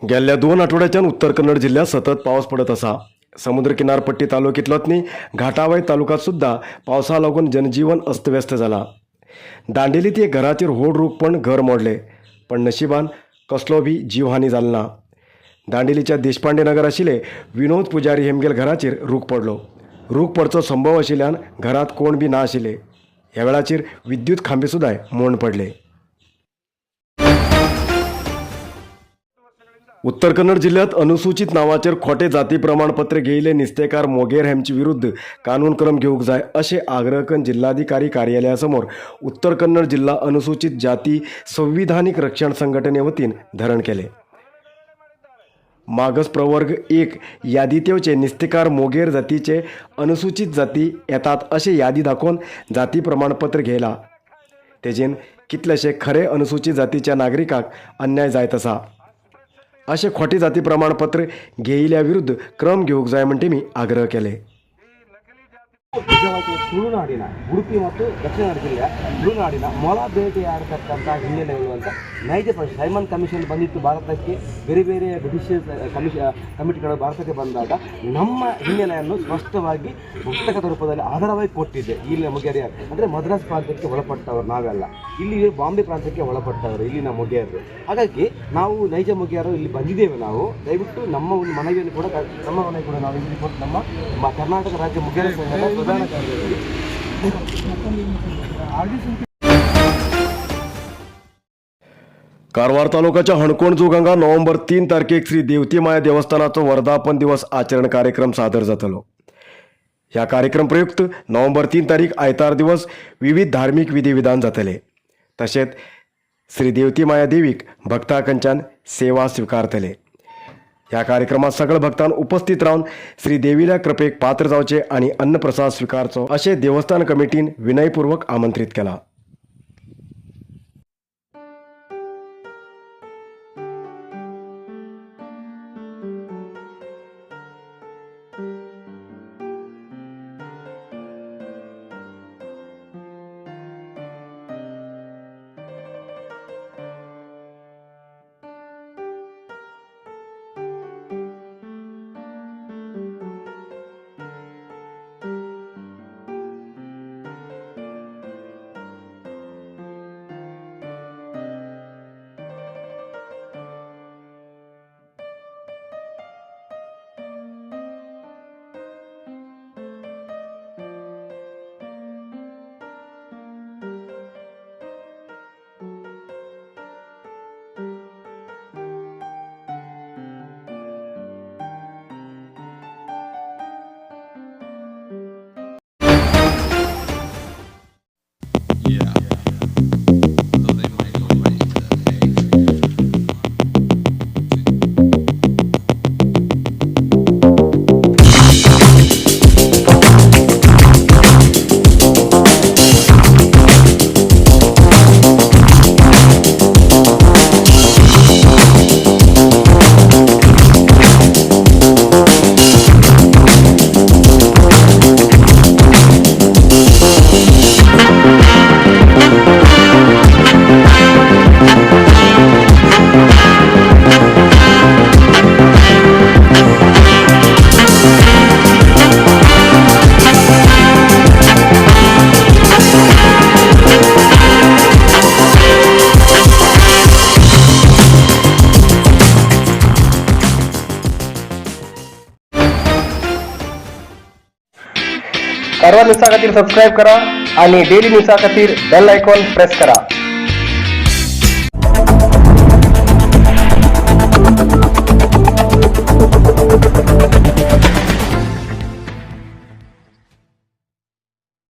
गेल्या 2 आठवड्याच्यान उत्तर कन्नड जिल्ह्यात सतत पाऊस पडत असा. समुद्र किनारपट्टी तालुक्यातलोतनी घाटावय तालुक्यात सुद्धा पावसा लागून जनजीवन अस्तव्यस्त झाला. दांडेलीत एक घराचेर व्हड रूख पण घर मोडले, पण नशिबान कसलो भी जीवहानी जालो ना. दांडेलीच्या देशपांडे नगर आशिल्ले विनोद पुजारी हेमगेल घराचेर रूख पडलो. रूख पडचो संभव आशिल्ल्यान घरात कोण बी ना आशिल्ले. ह्या वेळाचेर विद्युत खांबे सुद्दां मोड पडले. उत्तर कन्नड जिल्ह्यात अनुसूचित नावाचेर खोटे जाती प्रमाणपत्र घेयले निस्तेकार मोगेर हेंचे विरुद्ध कानून क्रम घेवंक जाय अशें आग्रह करून जिल्हाधिकारी कार्यालयासमोर उत्तर कन्नड जिल्हा अनुसूचित जाती संविधानिक रक्षण संघटने वतीन धरण केले. मागास प्रवर्ग 1 यादीत येवचे निस्तेकार मोगेर जातीचे अनुसूचित जाती येतात अशें यादी दाखोवन जाती प्रमाणपत्र घेयला. तेजेन कितलेशे खरे अनुसूचित जातीच्या नागरिकांक अन्याय जायत आसा. असे खोटे जाती प्रमाणपत्र घेयल्या विरुद्ध क्रम घेवंक जाय म्हण तेमी आग्रह केले. ನಿಜವಾಗಿ ತುಳುನಾಡಿನ ಉಡುಪಿ ಮತ್ತು ದಕ್ಷಿಣ ಕನ್ನಡ ಜಿಲ್ಲೆಯ ತುಳುನಾಡಿನ ಮೊಲ ಬೇಟೆಯಾಡತಕ್ಕಂಥ ಹಿನ್ನೆಲೆ ಇರುವಂಥ ನೈಜ ಪ್ರಶ್ನೆ ಸೈಮನ್ ಕಮಿಷನ್ ಬಂದಿತ್ತು ಭಾರತಕ್ಕೆ. ಬೇರೆ ಬೇರೆ ಬ್ರಿಟಿಷ್ ಕಮಿಟಿಗಳು ಭಾರತಕ್ಕೆ ಬಂದಾಗ ನಮ್ಮ ಹಿನ್ನೆಲೆಯನ್ನು ಸ್ಪಷ್ಟವಾಗಿ ಪುಸ್ತಕದ ರೂಪದಲ್ಲಿ ಆಧಾರವಾಗಿ ಕೊಟ್ಟಿದ್ದೆ. ಇಲ್ಲಿನ ಮೊಗೇರಿಯರು ಅಂದರೆ ಮದ್ರಾಸ್ ಪ್ರಾಂತ್ಯಕ್ಕೆ ಒಳಪಟ್ಟವರು ನಾವೆಲ್ಲ, ಇಲ್ಲಿ ಬಾಂಬೆ ಪ್ರಾಂತ್ಯಕ್ಕೆ ಒಳಪಟ್ಟವರು ಇಲ್ಲಿನ ಮೊಗೇರರು. ಹಾಗಾಗಿ ನಾವು ನೈಜ ಮೊಗೇರರು ಇಲ್ಲಿ ಬಂದಿದ್ದೇವೆ. ನಾವು ದಯವಿಟ್ಟು ನಮ್ಮ ಒಂದು ಮನವಿಯನ್ನು ಕೂಡ ನಮ್ಮ ಮನೆಗೆ ಕೂಡ ನಾವು ಇಲ್ಲಿ ಕೊಟ್ಟು ನಮ್ಮ ಕರ್ನಾಟಕ ರಾಜ್ಯ ಮೊಗೇರ ಸಂಘದ ಪ್ರಧಾನ ಕಾರ್ಯದರ್ಶಿ कारवार तालुक्याच्या हणकोण जुगांगा नोव्हेंबर 3 तारखेक श्री देवती माया देवस्थानाचो वर्धापन दिवस आचरण कार्यक्रम सादर जातलो. ह्या कार्यक्रम प्रयुक्त नोव्हेंबर 3 तारीख आयतार दिवस विविध धार्मिक विधी विधान जातले. तशेंच श्री देवती माया देवीक भक्तां कडच्यान सेवा स्वीकारतले. ह्या कार्यक्रमात सगळ्या भक्तांन उपस्थित रावन श्री देवील्या कृपेक पात्र जावचे आणि अन्नप्रसाद स्वीकारचो अशें देवस्थान कमिटीन विनयपूर्वक आमंत्रित केला. कारवार न्यूज खातीर सबस्क्राईब करा आणि डेली न्यूज खातीर बेल आयकॉन प्रेस करा.